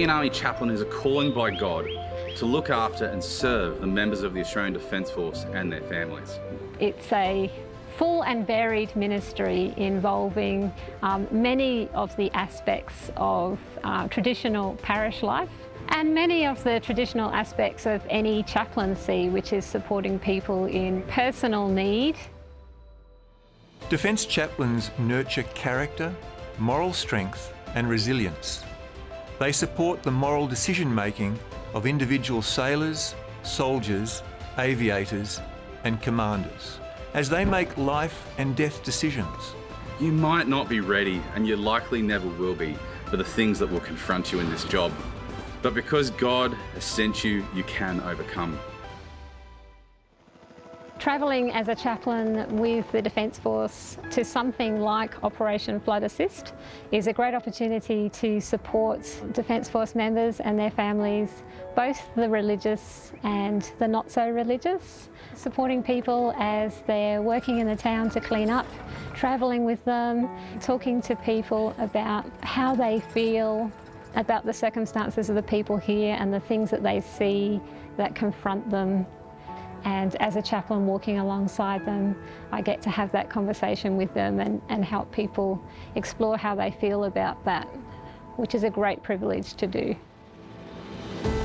an Army chaplain is a calling by God to look after and serve the members of the Australian Defence Force and their families. It's a full and varied ministry involving many of the aspects of traditional parish life and many of the traditional aspects of any chaplaincy, which is supporting people in personal need. Defence chaplains nurture character, moral strength and resilience. They support the moral decision-making of individual sailors, soldiers, aviators and commanders as they make life and death decisions. You might not be ready, and you likely never will be, for the things that will confront you in this job. But because God has sent you, you can overcome. Travelling as a chaplain with the Defence Force to something like Operation Flood Assist is a great opportunity to support Defence Force members and their families, both the religious and the not so religious, supporting people as they're working in the town to clean up, travelling with them, talking to people about how they feel about the circumstances of the people here and the things that they see that confront them. And as a chaplain walking alongside them, I get to have that conversation with them and help people explore how they feel about that, which is a great privilege to do.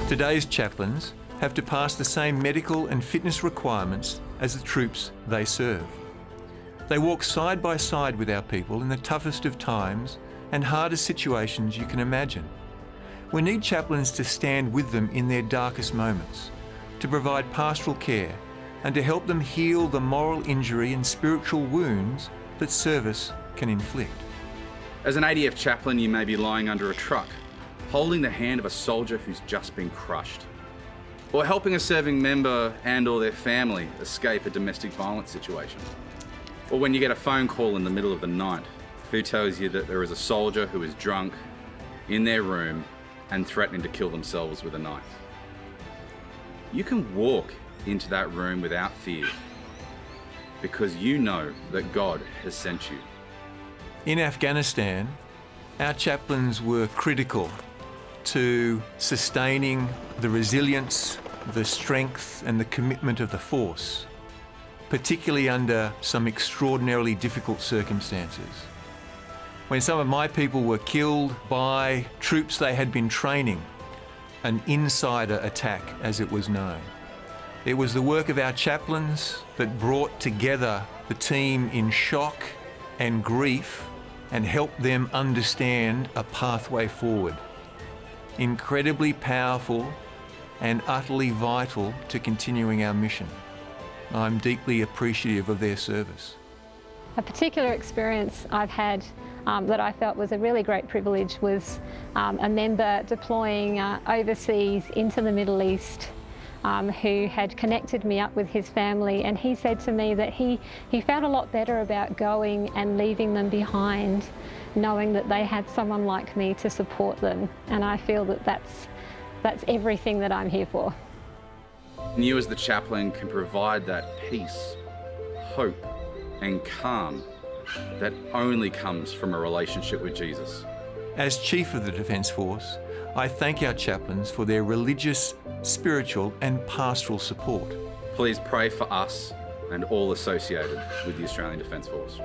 Today's chaplains have to pass the same medical and fitness requirements as the troops they serve. They walk side by side with our people in the toughest of times and hardest situations you can imagine. We need chaplains to stand with them in their darkest moments, to provide pastoral care and to help them heal the moral injury and spiritual wounds that service can inflict. As an ADF chaplain, you may be lying under a truck, holding the hand of a soldier who's just been crushed, or helping a serving member and/or their family escape a domestic violence situation. Or when you get a phone call in the middle of the night who tells you that there is a soldier who is drunk in their room and threatening to kill themselves with a knife. You can walk into that room without fear because you know that God has sent you. In Afghanistan, our chaplains were critical to sustaining the resilience, the strength and the commitment of the force, particularly under some extraordinarily difficult circumstances. When some of my people were killed by troops they had been training, an insider attack as it was known. It was the work of our chaplains that brought together the team in shock and grief and helped them understand a pathway forward. Incredibly powerful and utterly vital to continuing our mission. I'm deeply appreciative of their service. A particular experience I've had that I felt was a really great privilege was a member deploying overseas into the Middle East who had connected me up with his family, and he said to me that he felt a lot better about going and leaving them behind, knowing that they had someone like me to support them, and I feel that that's everything that I'm here for. And you as the chaplain can provide that peace, hope and calm that only comes from a relationship with Jesus. As Chief of the Defence Force, I thank our chaplains for their religious, spiritual and pastoral support. Please pray for us and all associated with the Australian Defence Force.